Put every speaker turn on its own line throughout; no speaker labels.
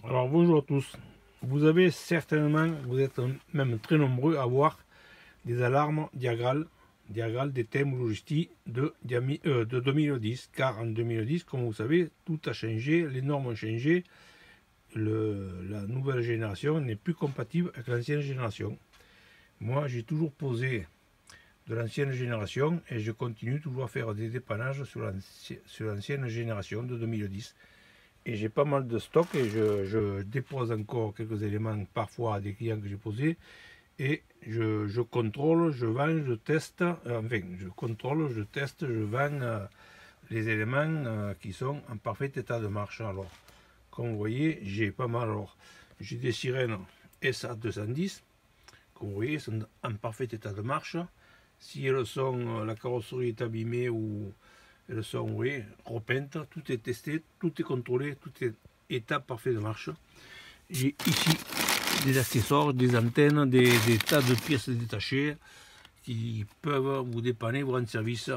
Alors bonjour à tous. Vous avez certainement, vous êtes même très nombreux à voir des alarmes Diagral DTM Logistique de 2010, car en 2010, comme vous savez, tout a changé, les normes ont changé, la nouvelle génération n'est plus compatible avec l'ancienne génération. Moi, j'ai toujours posé de l'ancienne génération et je continue toujours à faire des dépannages sur l'ancienne génération de 2010. Et j'ai pas mal de stock et je dépose encore quelques éléments parfois à des clients que j'ai posés. Et je contrôle, je vends, je teste, enfin je contrôle, je teste, je vends les éléments qui sont en parfait état de marche. Alors, comme vous voyez, j'ai pas mal. Alors, j'ai des sirènes SA210, comme vous voyez, sont en parfait état de marche. Si elles sont, la carrosserie est abîmée ou elles sont, oui, repeintes, tout est testé, tout est contrôlé, tout est état parfait de marche. J'ai ici des accessoires, des antennes, des tas de pièces détachées qui peuvent vous dépanner, vous rendre service.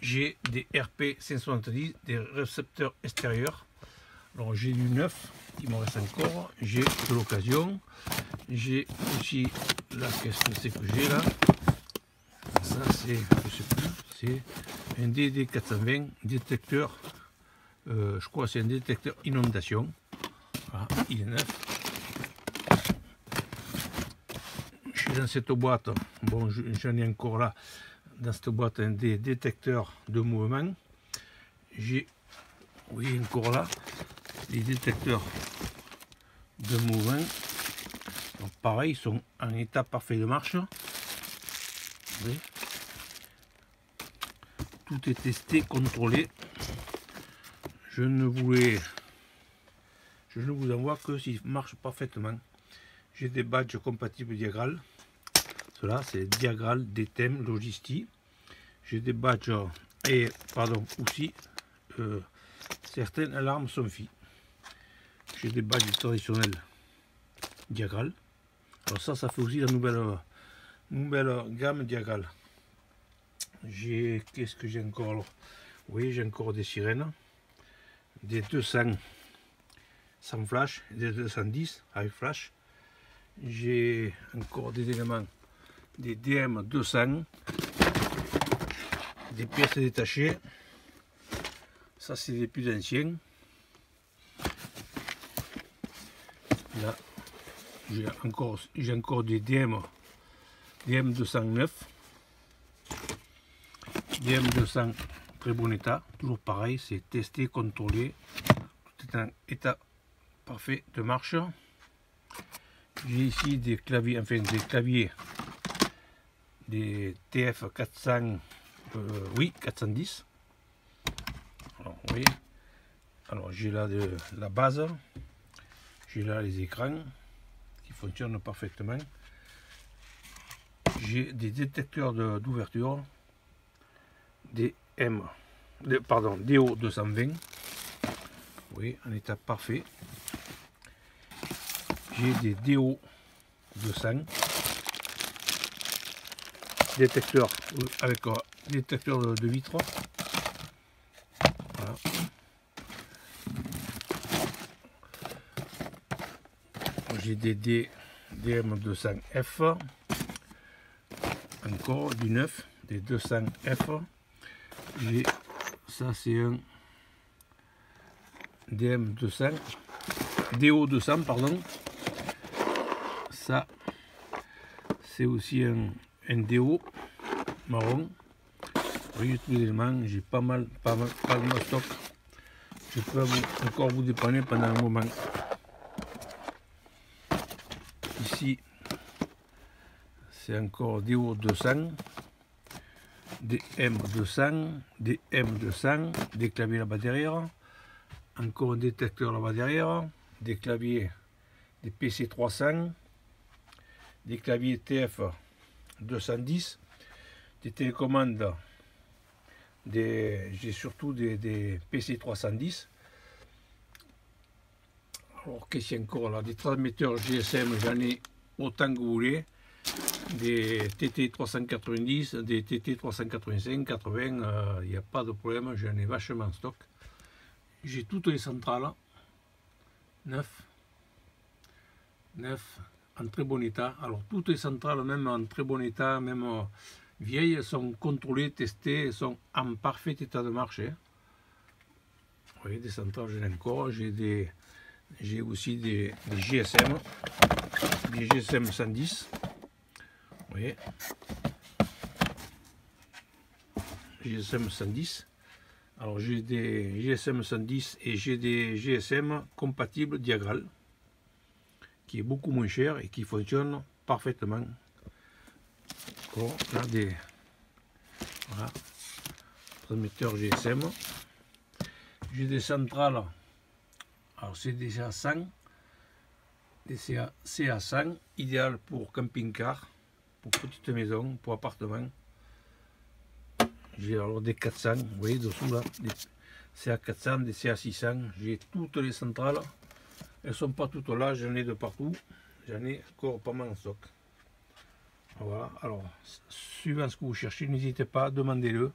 J'ai des RP 570, des récepteurs extérieurs. Alors j'ai du neuf, il m'en reste encore, j'ai de l'occasion. J'ai aussi là, qu'est-ce que c'est que j'ai là? Ça c'est, je sais plus, c'est un DD420 détecteur, je crois que c'est un détecteur inondation. Voilà, il est neuf. Je suis dans cette boîte, bon j'en ai encore là, dans cette boîte un des détecteurs de mouvement. J'ai, oui encore là, les détecteurs de mouvement. Donc pareil, ils sont en état parfait de marche. Oui. Tout est testé, contrôlé. Je ne vous envoie que s'ils marchent parfaitement. J'ai des badges compatibles Diagral. Cela c'est Diagral DTM Logistique. J'ai des badges et pardon aussi certaines alarmes sont filles. J'ai des badges traditionnels Diagral. Alors ça fait aussi la nouvelle gamme Diagral. J'ai, qu'est-ce que j'ai encore alors? Oui, j'ai encore des sirènes, des 200 sans flash, des 210 avec flash. J'ai encore des éléments, des DM 200, des pièces détachées. Ça c'est des plus anciens. Là, j'ai encore des DM 209. DM200 très bon état, toujours pareil, c'est testé, contrôlé, tout est en état parfait de marche. J'ai ici des claviers, enfin des claviers, des TF 400, oui 410. Alors vous voyez, alors j'ai là de la base, j'ai là les écrans qui fonctionnent parfaitement. J'ai des détecteurs d'ouverture. Des DO 220, oui, en état parfait. J'ai des DO 200, détecteur avec détecteur de vitre. Voilà. J'ai des DM200F, encore du neuf, des 200F. J'ai, ça c'est un DM200, DO200 pardon, ça c'est aussi un DO marron. Vous voyez tous les éléments, j'ai pas mal de stock, je peux encore vous dépanner pendant un moment. Ici c'est encore DO200, DM200, DM200, des claviers là-bas derrière, encore un détecteur là-bas derrière, des claviers, des PC300, des claviers TF210, des télécommandes, j'ai surtout des PC310. Alors qu'est-ce qu'il y a encore là? Des transmetteurs GSM, j'en ai autant que vous voulez. Des TT 390, des TT 385, 80, il n'y a pas de problème, j'en ai vachement en stock. J'ai toutes les centrales, 9, neuf, en très bon état. Alors toutes les centrales, même en très bon état, même vieilles, sont contrôlées, testées, sont en parfait état de marche. Hein. Vous voyez, des centrales, j'en ai encore. J'ai aussi des GSM, des GSM 110. Vous voyez, GSM 110. Alors j'ai des GSM 110 et j'ai des GSM compatibles Diagral, qui est beaucoup moins cher et qui fonctionne parfaitement. Bon, là voilà, transmetteur GSM. J'ai des centrales, alors c'est des CA100, des CA100, idéal pour camping-car, pour petite maison, pour appartement. J'ai alors des 400, vous voyez dessous là, des CA400, des CA600, j'ai toutes les centrales. Elles ne sont pas toutes là, j'en ai de partout, j'en ai encore pas mal en stock. Voilà, alors suivant ce que vous cherchez, n'hésitez pas, demandez-le.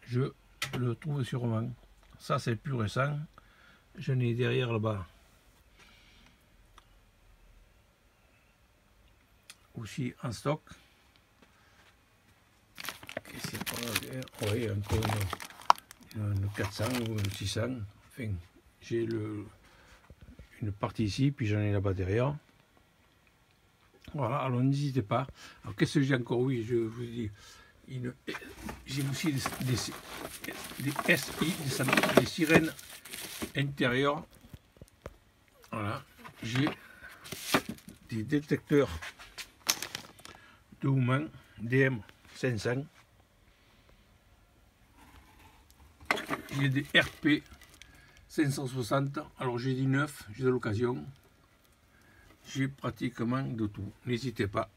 Je le trouve sûrement. Ça c'est le plus récent, j'en ai derrière là-bas. Aussi en stock. Oui, encore une 400 ou une 600. Enfin, j'ai une partie ici, puis j'en ai là-bas derrière. Voilà, alors n'hésitez pas. Alors qu'est-ce que j'ai encore? Oui, je vous dis, j'ai aussi des SI, des sirènes intérieures. Voilà, j'ai des détecteurs de mouvement DM 500. J'ai des RP 560, alors j'ai dit neuf, j'ai de l'occasion, j'ai pratiquement de tout, n'hésitez pas.